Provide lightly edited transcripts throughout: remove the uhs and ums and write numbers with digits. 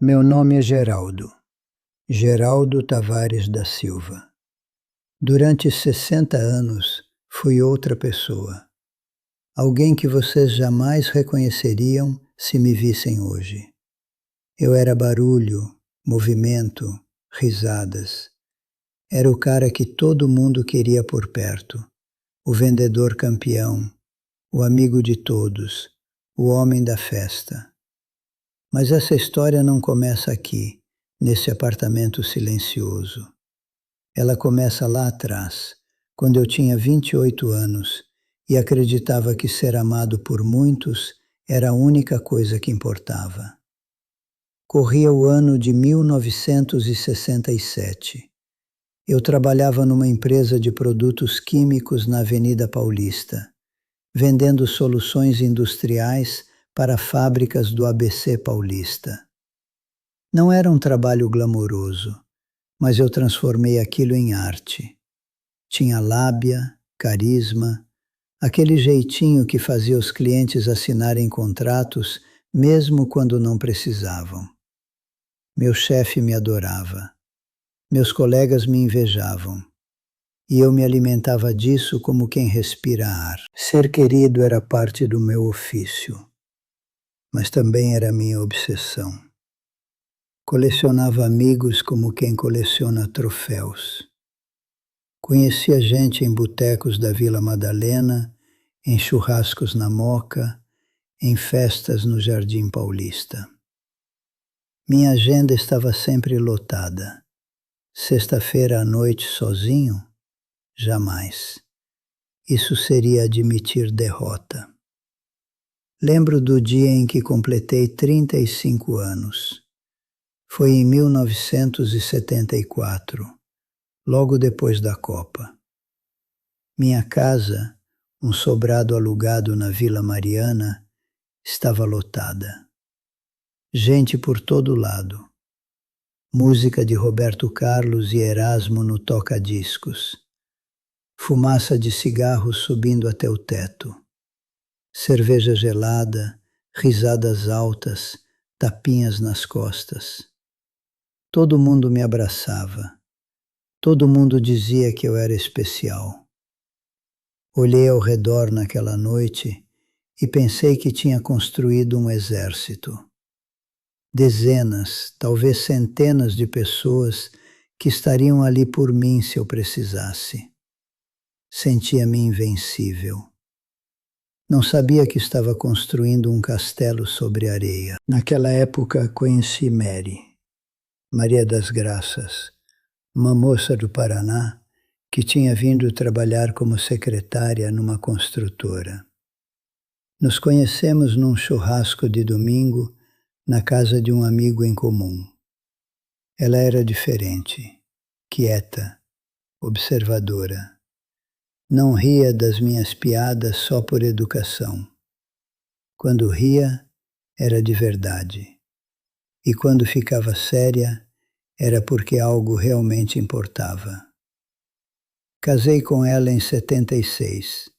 Meu nome é Geraldo Tavares da Silva. Durante 60 anos, fui outra pessoa. Alguém que vocês jamais reconheceriam se me vissem hoje. Eu era barulho, movimento, risadas. Era o cara que todo mundo queria por perto. O vendedor campeão, o amigo de todos, o homem da festa. Mas essa história não começa aqui, nesse apartamento silencioso. Ela começa lá atrás, quando eu tinha 28 anos e acreditava que ser amado por muitos era a única coisa que importava. Corria o ano de 1967. Eu trabalhava numa empresa de produtos químicos na Avenida Paulista, vendendo soluções industriais para fábricas do ABC Paulista. Não era um trabalho glamouroso, mas eu transformei aquilo em arte. Tinha lábia, carisma, aquele jeitinho que fazia os clientes assinarem contratos mesmo quando não precisavam. Meu chefe me adorava. Meus colegas me invejavam. E eu me alimentava disso como quem respira ar. Ser querido era parte do meu ofício, mas também era minha obsessão. Colecionava amigos como quem coleciona troféus. Conhecia gente em botecos da Vila Madalena, em churrascos na Moca, em festas no Jardim Paulista. Minha agenda estava sempre lotada. Sexta-feira à noite sozinho? Jamais. Isso seria admitir derrota. Lembro do dia em que completei 35 anos. Foi em 1974, logo depois da Copa. Minha casa, um sobrado alugado na Vila Mariana, estava lotada. Gente por todo lado. Música de Roberto Carlos e Erasmo no toca-discos. Fumaça de cigarros subindo até o teto. Cerveja gelada, risadas altas, tapinhas nas costas. Todo mundo me abraçava. Todo mundo dizia que eu era especial. Olhei ao redor naquela noite e pensei que tinha construído um exército. Dezenas, talvez centenas de pessoas que estariam ali por mim se eu precisasse. Sentia-me invencível. Não sabia que estava construindo um castelo sobre areia. Naquela época conheci Maria das Graças, uma moça do Paraná que tinha vindo trabalhar como secretária numa construtora. Nos conhecemos num churrasco de domingo na casa de um amigo em comum. Ela era diferente, quieta, observadora. Não ria das minhas piadas só por educação. Quando ria, era de verdade. E quando ficava séria, era porque algo realmente importava. Casei com ela em 76.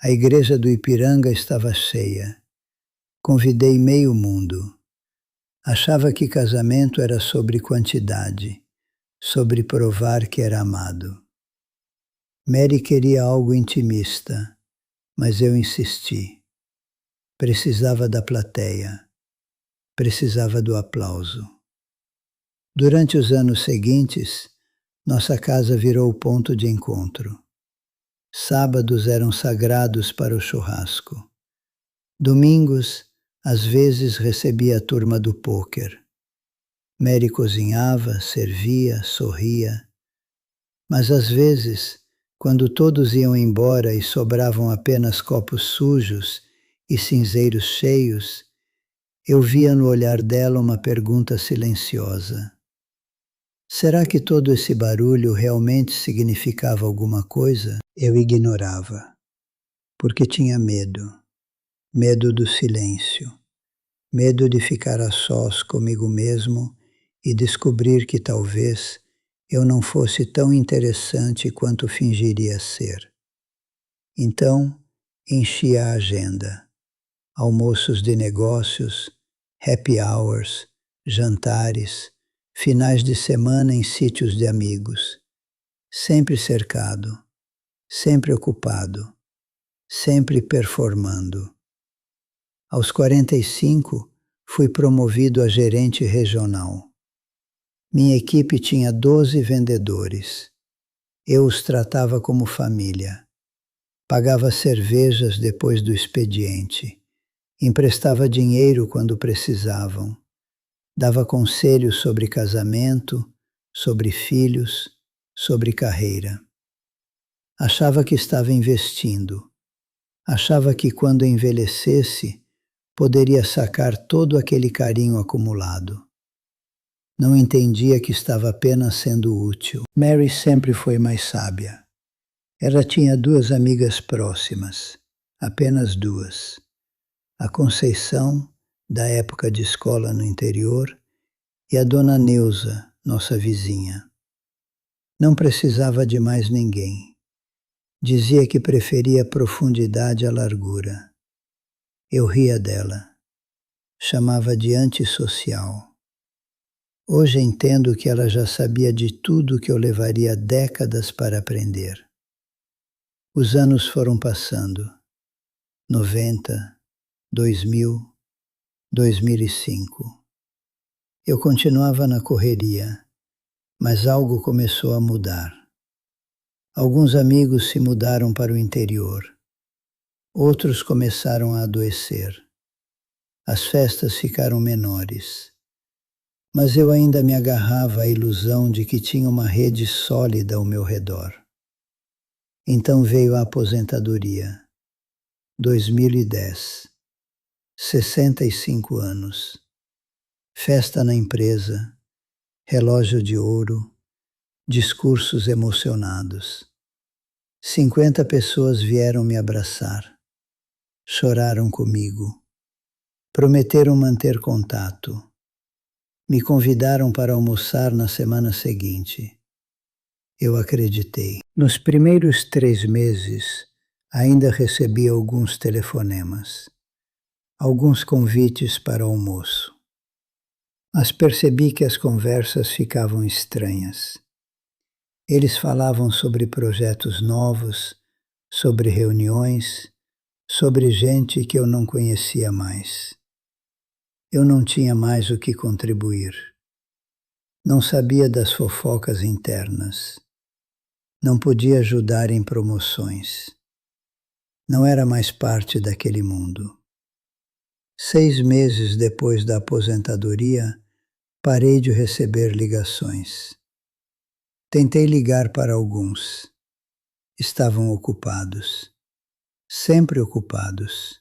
A igreja do Ipiranga estava cheia. Convidei meio mundo. Achava que casamento era sobre quantidade, sobre provar que era amado. Mary queria algo intimista, mas eu insisti. Precisava da plateia. Precisava do aplauso. Durante os anos seguintes, nossa casa virou ponto de encontro. Sábados eram sagrados para o churrasco. Domingos, às vezes, recebia a turma do pôquer. Mary cozinhava, servia, sorria. Mas às vezes, quando todos iam embora e sobravam apenas copos sujos e cinzeiros cheios, eu via no olhar dela uma pergunta silenciosa. Será que todo esse barulho realmente significava alguma coisa? Eu ignorava, porque tinha medo. Medo do silêncio. Medo de ficar a sós comigo mesmo e descobrir que talvez eu não fosse tão interessante quanto fingiria ser. Então, enchi a agenda. Almoços de negócios, happy hours, jantares, finais de semana em sítios de amigos, sempre cercado, sempre ocupado, sempre performando. Aos 45, fui promovido a gerente regional. Minha equipe tinha 12 vendedores. Eu os tratava como família. Pagava cervejas depois do expediente. Emprestava dinheiro quando precisavam. Dava conselhos sobre casamento, sobre filhos, sobre carreira. Achava que estava investindo. Achava que quando envelhecesse, poderia sacar todo aquele carinho acumulado. Não entendia que estava apenas sendo útil. Mary sempre foi mais sábia. Ela tinha 2 amigas próximas, apenas 2. A Conceição, da época de escola no interior, e a Dona Neuza, nossa vizinha. Não precisava de mais ninguém. Dizia que preferia a profundidade à largura. Eu ria dela. Chamava de antissocial. Hoje entendo que ela já sabia de tudo que eu levaria décadas para aprender. Os anos foram passando. 90, 2000, 2005. Eu continuava na correria, mas algo começou a mudar. Alguns amigos se mudaram para o interior. Outros começaram a adoecer. As festas ficaram menores. Mas eu ainda me agarrava à ilusão de que tinha uma rede sólida ao meu redor. Então veio a aposentadoria. 2010. 65 anos. Festa na empresa, relógio de ouro, discursos emocionados. 50 pessoas vieram me abraçar. Choraram comigo. Prometeram manter contato. Me convidaram para almoçar na semana seguinte. Eu acreditei. Nos primeiros 3 meses, ainda recebi alguns telefonemas, alguns convites para almoço. Mas percebi que as conversas ficavam estranhas. Eles falavam sobre projetos novos, sobre reuniões, sobre gente que eu não conhecia mais. Eu não tinha mais o que contribuir. Não sabia das fofocas internas. Não podia ajudar em promoções. Não era mais parte daquele mundo. 6 meses depois da aposentadoria, parei de receber ligações. Tentei ligar para alguns. Estavam ocupados. Sempre ocupados.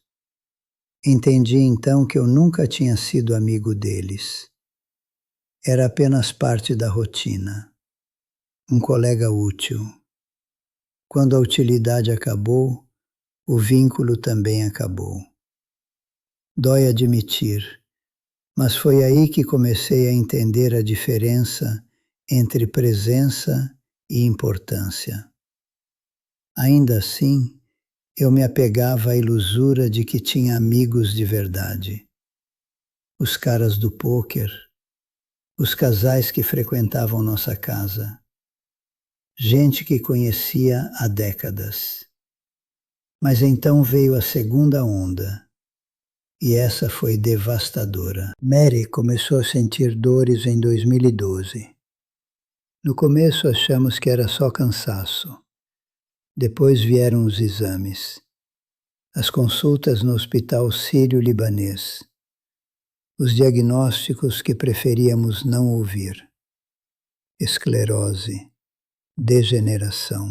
Entendi então que eu nunca tinha sido amigo deles. Era apenas parte da rotina. Um colega útil. Quando a utilidade acabou, o vínculo também acabou. Dói admitir, mas foi aí que comecei a entender a diferença entre presença e importância. Ainda assim, eu me apegava à ilusura de que tinha amigos de verdade. Os caras do pôquer, os casais que frequentavam nossa casa, gente que conhecia há décadas. Mas então veio a segunda onda, e essa foi devastadora. Mary começou a sentir dores em 2012. No começo achamos que era só cansaço. Depois vieram os exames, as consultas no Hospital Sírio-Libanês, os diagnósticos que preferíamos não ouvir. Esclerose, degeneração.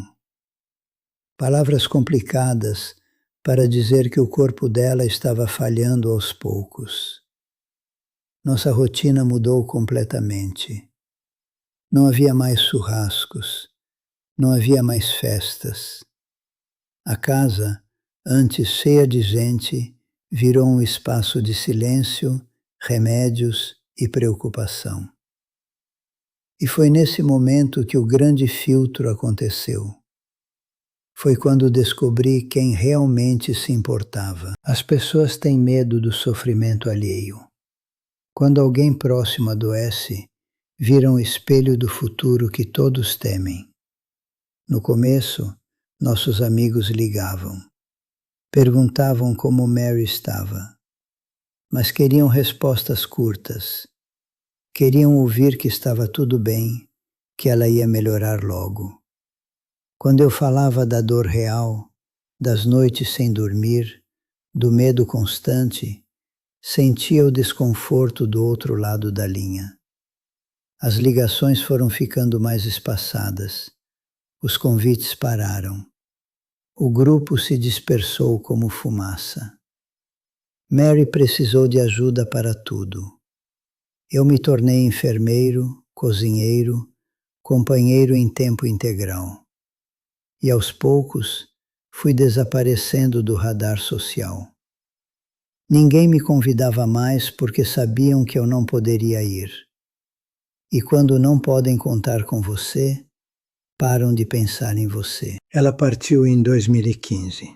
Palavras complicadas para dizer que o corpo dela estava falhando aos poucos. Nossa rotina mudou completamente. Não havia mais churrascos, não havia mais festas. A casa, antes cheia de gente, virou um espaço de silêncio, remédios e preocupação. E foi nesse momento que o grande filtro aconteceu. Foi quando descobri quem realmente se importava. As pessoas têm medo do sofrimento alheio. Quando alguém próximo adoece, vira um espelho do futuro que todos temem. No começo, nossos amigos ligavam. Perguntavam como Mary estava, mas queriam respostas curtas. Queriam ouvir que estava tudo bem, que ela ia melhorar logo. Quando eu falava da dor real, das noites sem dormir, do medo constante, sentia o desconforto do outro lado da linha. As ligações foram ficando mais espaçadas. Os convites pararam. O grupo se dispersou como fumaça. Mary precisou de ajuda para tudo. Eu me tornei enfermeiro, cozinheiro, companheiro em tempo integral. E aos poucos fui desaparecendo do radar social. Ninguém me convidava mais porque sabiam que eu não poderia ir. E quando não podem contar com você, param de pensar em você. Ela partiu em 2015,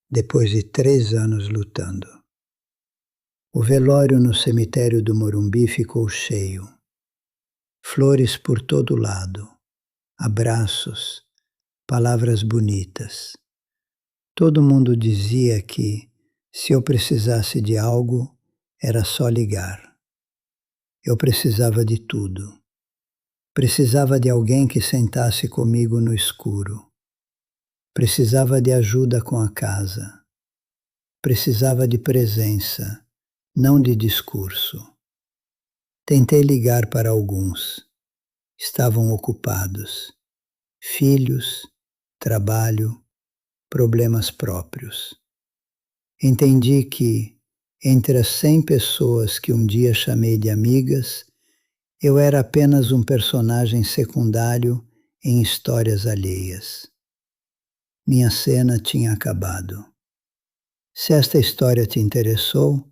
depois de 3 anos lutando. O velório no cemitério do Morumbi ficou cheio. Flores por todo lado, abraços, palavras bonitas. Todo mundo dizia que, se eu precisasse de algo, era só ligar. Eu precisava de tudo. Precisava de alguém que sentasse comigo no escuro. Precisava de ajuda com a casa. Precisava de presença, não de discurso. Tentei ligar para alguns. Estavam ocupados. Filhos, trabalho, problemas próprios. Entendi que, entre as 100 pessoas que um dia chamei de amigas, eu era apenas um personagem secundário em histórias alheias. Minha cena tinha acabado. Se esta história te interessou,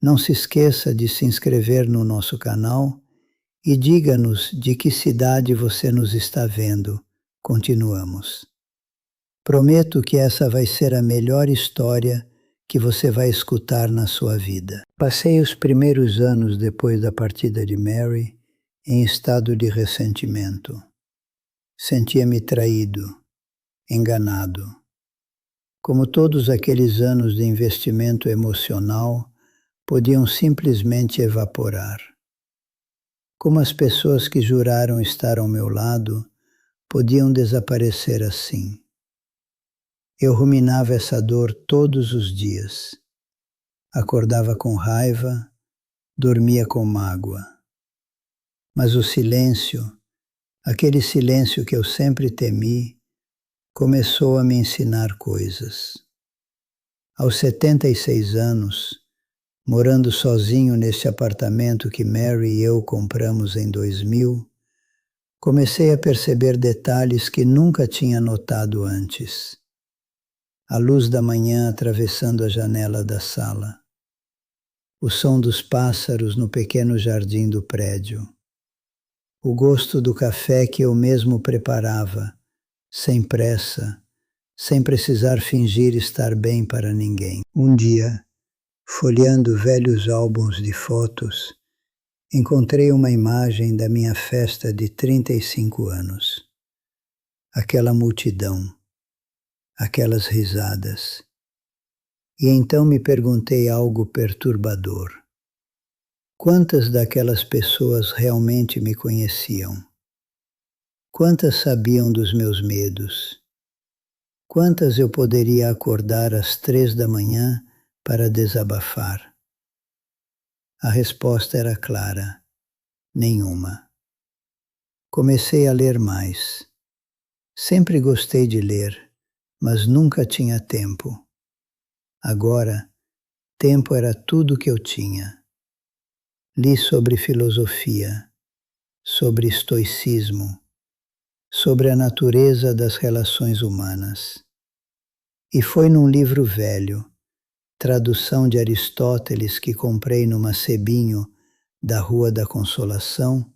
não se esqueça de se inscrever no nosso canal e diga-nos de que cidade você nos está vendo. Continuamos. Prometo que essa vai ser a melhor história que você vai escutar na sua vida. Passei os primeiros anos depois da partida de Mary em estado de ressentimento. Sentia-me traído, enganado. Como todos aqueles anos de investimento emocional podiam simplesmente evaporar. Como as pessoas que juraram estar ao meu lado podiam desaparecer assim. Eu ruminava essa dor todos os dias. Acordava com raiva, dormia com mágoa. Mas o silêncio, aquele silêncio que eu sempre temi, começou a me ensinar coisas. Aos 76 anos, morando sozinho neste apartamento que Mary e eu compramos em 2000, comecei a perceber detalhes que nunca tinha notado antes. A luz da manhã atravessando a janela da sala. O som dos pássaros no pequeno jardim do prédio. O gosto do café que eu mesmo preparava, sem pressa, sem precisar fingir estar bem para ninguém. Um dia, folheando velhos álbuns de fotos, encontrei uma imagem da minha festa de 35 anos. Aquela multidão, aquelas risadas. E então me perguntei algo perturbador. Quantas daquelas pessoas realmente me conheciam? Quantas sabiam dos meus medos? Quantas eu poderia acordar às 3 da manhã para desabafar? A resposta era clara: nenhuma. Comecei a ler mais. Sempre gostei de ler, mas nunca tinha tempo. Agora, tempo era tudo que eu tinha. Li sobre filosofia, sobre estoicismo, sobre a natureza das relações humanas. E foi num livro velho, tradução de Aristóteles que comprei no Macebinho da Rua da Consolação,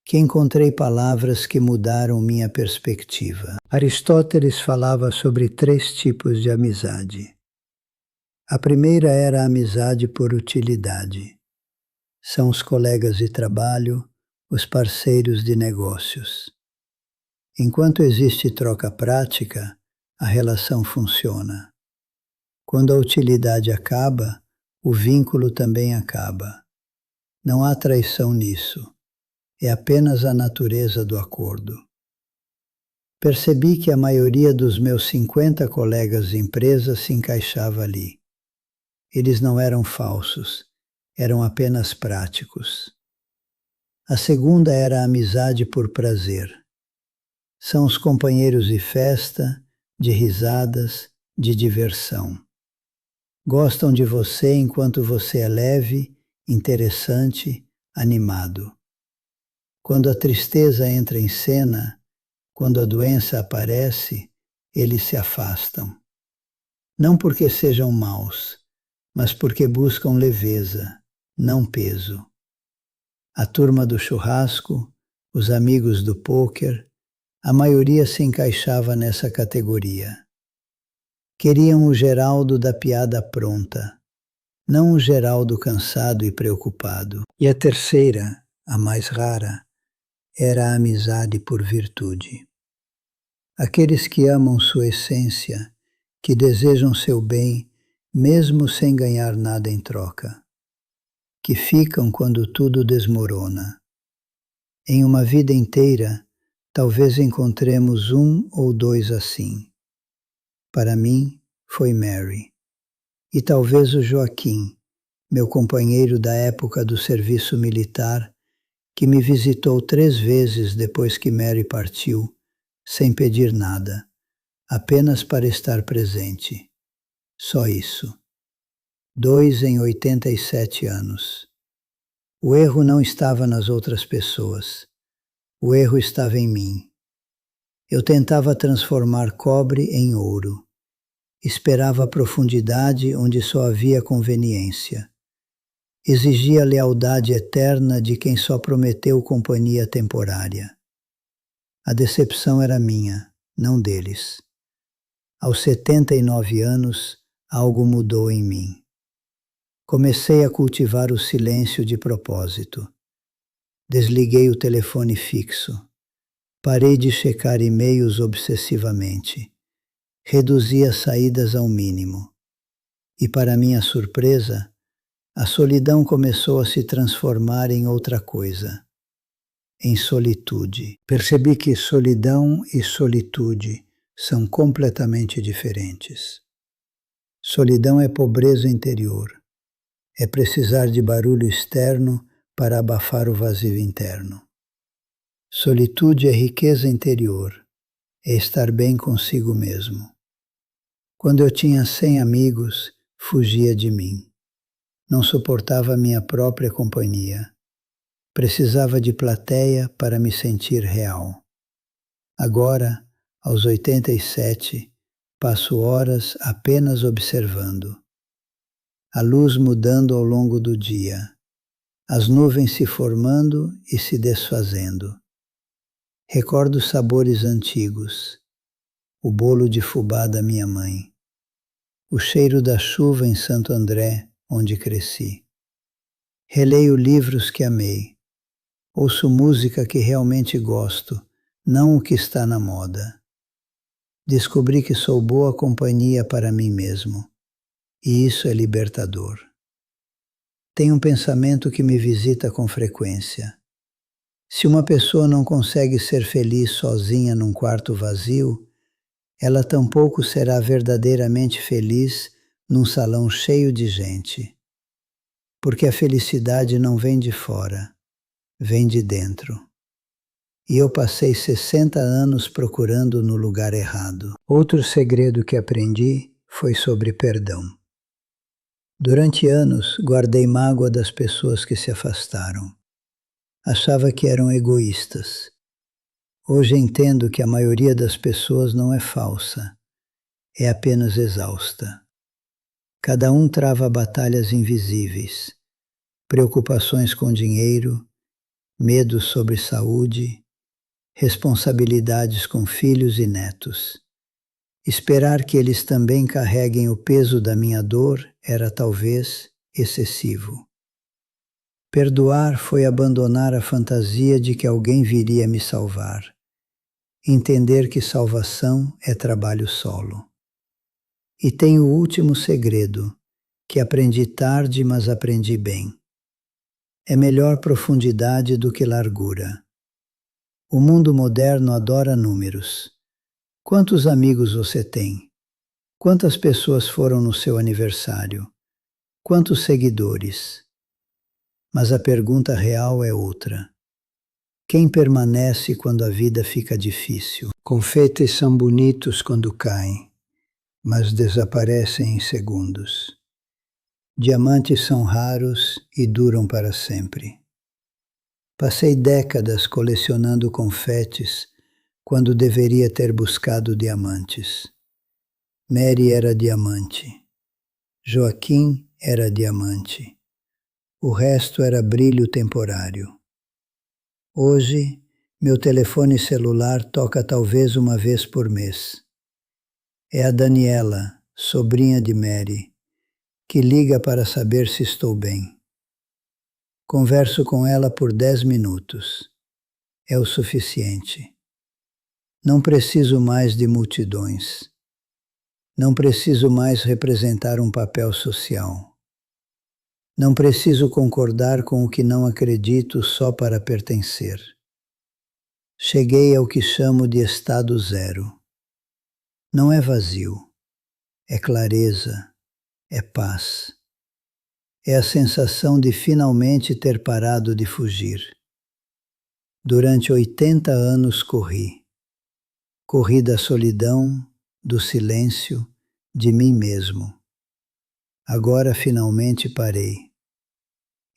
que encontrei palavras que mudaram minha perspectiva. Aristóteles falava sobre 3 tipos de amizade. A primeira era a amizade por utilidade. São os colegas de trabalho, os parceiros de negócios. Enquanto existe troca prática, a relação funciona. Quando a utilidade acaba, o vínculo também acaba. Não há traição nisso. É apenas a natureza do acordo. Percebi que a maioria dos meus 50 colegas de empresa se encaixava ali. Eles não eram falsos, eram apenas práticos. A segunda era a amizade por prazer. São os companheiros de festa, de risadas, de diversão. Gostam de você enquanto você é leve, interessante, animado. Quando a tristeza entra em cena, quando a doença aparece, eles se afastam. Não porque sejam maus, mas porque buscam leveza, não peso. A turma do churrasco, os amigos do pôquer, a maioria se encaixava nessa categoria. Queriam o Geraldo da piada pronta, não o Geraldo cansado e preocupado. E a terceira, a mais rara, era a amizade por virtude. Aqueles que amam sua essência, que desejam seu bem, mesmo sem ganhar nada em troca, que ficam quando tudo desmorona. Em uma vida inteira, talvez encontremos um ou dois assim. Para mim, foi Mary. E talvez o Joaquim, meu companheiro da época do serviço militar, que me visitou 3 vezes depois que Mary partiu, sem pedir nada, apenas para estar presente. Só isso. 2 em 87 anos. O erro não estava nas outras pessoas. O erro estava em mim. Eu tentava transformar cobre em ouro. Esperava a profundidade onde só havia conveniência. Exigia a lealdade eterna de quem só prometeu companhia temporária. A decepção era minha, não deles. Aos 79 anos, algo mudou em mim. Comecei a cultivar o silêncio de propósito. Desliguei o telefone fixo. Parei de checar e-mails obsessivamente. Reduzi as saídas ao mínimo. E, para minha surpresa, a solidão começou a se transformar em outra coisa. Em solitude. Percebi que solidão e solitude são completamente diferentes. Solidão é pobreza interior. É precisar de barulho externo para abafar o vazio interno. Solitude é riqueza interior. É estar bem consigo mesmo. Quando eu tinha 100 amigos, fugia de mim. Não suportava a minha própria companhia. Precisava de plateia para me sentir real. Agora, aos 87, passo horas apenas observando. A luz mudando ao longo do dia. As nuvens se formando e se desfazendo. Recordo sabores antigos. O bolo de fubá da minha mãe. O cheiro da chuva em Santo André, onde cresci. Releio livros que amei. Ouço música que realmente gosto, não o que está na moda. Descobri que sou boa companhia para mim mesmo, e isso é libertador. Tenho um pensamento que me visita com frequência. Se uma pessoa não consegue ser feliz sozinha num quarto vazio, ela tampouco será verdadeiramente feliz num salão cheio de gente. Porque a felicidade não vem de fora, vem de dentro. E eu passei 60 anos procurando no lugar errado. Outro segredo que aprendi foi sobre perdão. Durante anos, guardei mágoa das pessoas que se afastaram. Achava que eram egoístas. Hoje entendo que a maioria das pessoas não é falsa, é apenas exausta. Cada um trava batalhas invisíveis, preocupações com dinheiro, medos sobre saúde, responsabilidades com filhos e netos. Esperar que eles também carreguem o peso da minha dor era talvez excessivo. Perdoar foi abandonar a fantasia de que alguém viria me salvar. Entender que salvação é trabalho solo. E tem o último segredo, que aprendi tarde, mas aprendi bem. É melhor profundidade do que largura. O mundo moderno adora números. Quantos amigos você tem? Quantas pessoas foram no seu aniversário? Quantos seguidores? Mas a pergunta real é outra. Quem permanece quando a vida fica difícil? Confetes são bonitos quando caem, mas desaparecem em segundos. Diamantes são raros e duram para sempre. Passei décadas colecionando confetes quando deveria ter buscado diamantes. Mary era diamante. Joaquim era diamante. O resto era brilho temporário. Hoje, meu telefone celular toca talvez uma vez por mês. É a Daniela, sobrinha de Mary, que liga para saber se estou bem. Converso com ela por 10 minutos. É o suficiente. Não preciso mais de multidões. Não preciso mais representar um papel social. Não preciso concordar com o que não acredito só para pertencer. Cheguei ao que chamo de estado zero. Não é vazio, é clareza, é paz. É a sensação de finalmente ter parado de fugir. Durante 80 anos corri. Corri da solidão, do silêncio, de mim mesmo. Agora finalmente parei.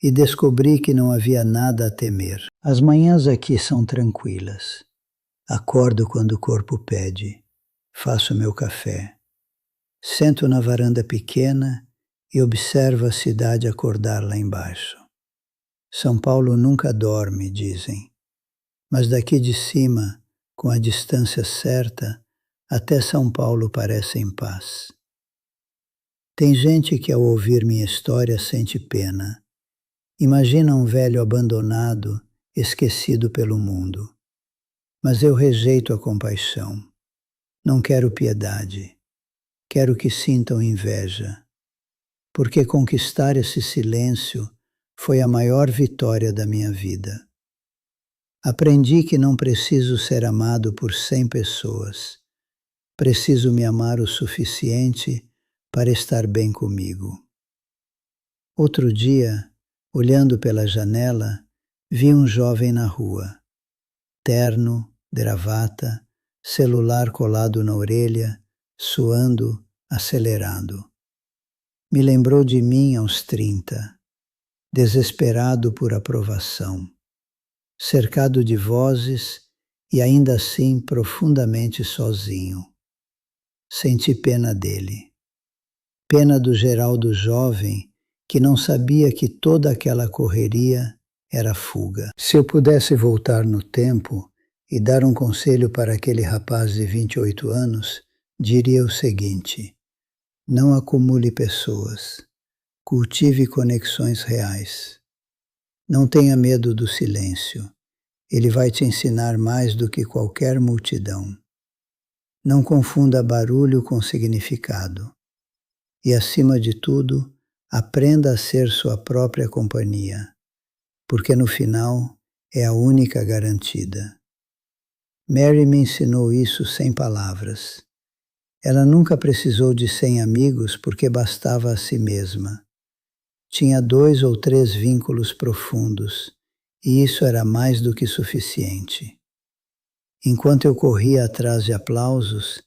E descobri que não havia nada a temer. As manhãs aqui são tranquilas. Acordo quando o corpo pede. Faço meu café. Sento na varanda pequena e observo a cidade acordar lá embaixo. São Paulo nunca dorme, dizem. Mas daqui de cima, com a distância certa, até São Paulo parece em paz. Tem gente que ao ouvir minha história sente pena. Imagina um velho abandonado, esquecido pelo mundo. Mas eu rejeito a compaixão. Não quero piedade. Quero que sintam inveja. Porque conquistar esse silêncio foi a maior vitória da minha vida. Aprendi que não preciso ser amado por 100 pessoas. Preciso me amar o suficiente para estar bem comigo. Outro dia, olhando pela janela, vi um jovem na rua. Terno, gravata, celular colado na orelha, suando, acelerado. Me lembrou de mim aos 30, desesperado por aprovação, cercado de vozes e ainda assim profundamente sozinho. Senti pena dele. Pena do Geraldo jovem que não sabia que toda aquela correria era fuga. Se eu pudesse voltar no tempo e dar um conselho para aquele rapaz de 28 anos, diria o seguinte: não acumule pessoas, cultive conexões reais. Não tenha medo do silêncio, ele vai te ensinar mais do que qualquer multidão. Não confunda barulho com significado. E, acima de tudo, aprenda a ser sua própria companhia, porque no final é a única garantida. Mary me ensinou isso sem palavras. Ela nunca precisou de 100 amigos porque bastava a si mesma. Tinha 2 ou 3 vínculos profundos, e isso era mais do que suficiente. Enquanto eu corria atrás de aplausos,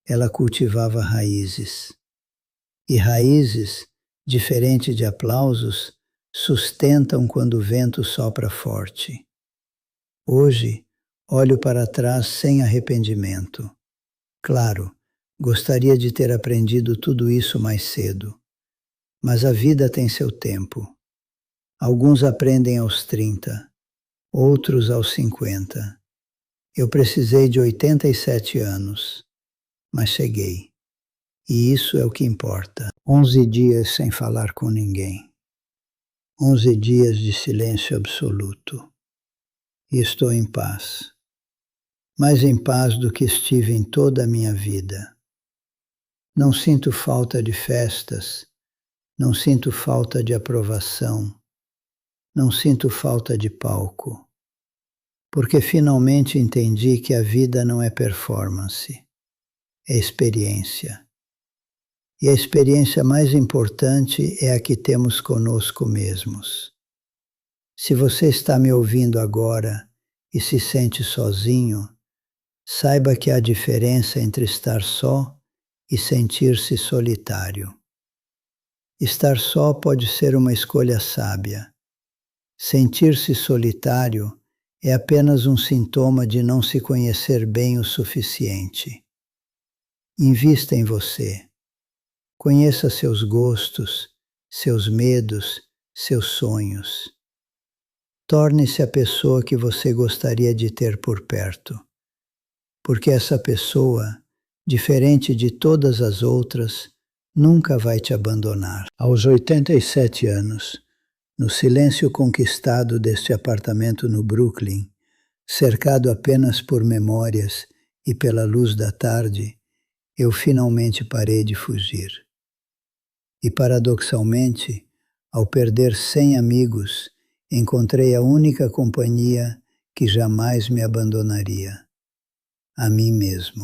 ela cultivava raízes. E raízes, diferente de aplausos, sustentam quando o vento sopra forte. Hoje, olho para trás sem arrependimento. Claro, gostaria de ter aprendido tudo isso mais cedo. Mas a vida tem seu tempo. Alguns aprendem aos 30, outros aos 50. Eu precisei de 87 anos, mas cheguei. E isso é o que importa. 11 dias sem falar com ninguém. 11 dias de silêncio absoluto. E estou em paz. Mais em paz do que estive em toda a minha vida. Não sinto falta de festas, não sinto falta de aprovação, não sinto falta de palco, porque finalmente entendi que a vida não é performance, é experiência. E a experiência mais importante é a que temos conosco mesmos. Se você está me ouvindo agora e se sente sozinho, saiba que há diferença entre estar só e sentir-se solitário. Estar só pode ser uma escolha sábia. Sentir-se solitário é apenas um sintoma de não se conhecer bem o suficiente. Invista em você. Conheça seus gostos, seus medos, seus sonhos. Torne-se a pessoa que você gostaria de ter por perto, porque essa pessoa, diferente de todas as outras, nunca vai te abandonar. Aos 87 anos, no silêncio conquistado deste apartamento no Brooklyn, cercado apenas por memórias e pela luz da tarde, eu finalmente parei de fugir. E paradoxalmente, ao perder 100 amigos, encontrei a única companhia que jamais me abandonaria, a mim mesmo.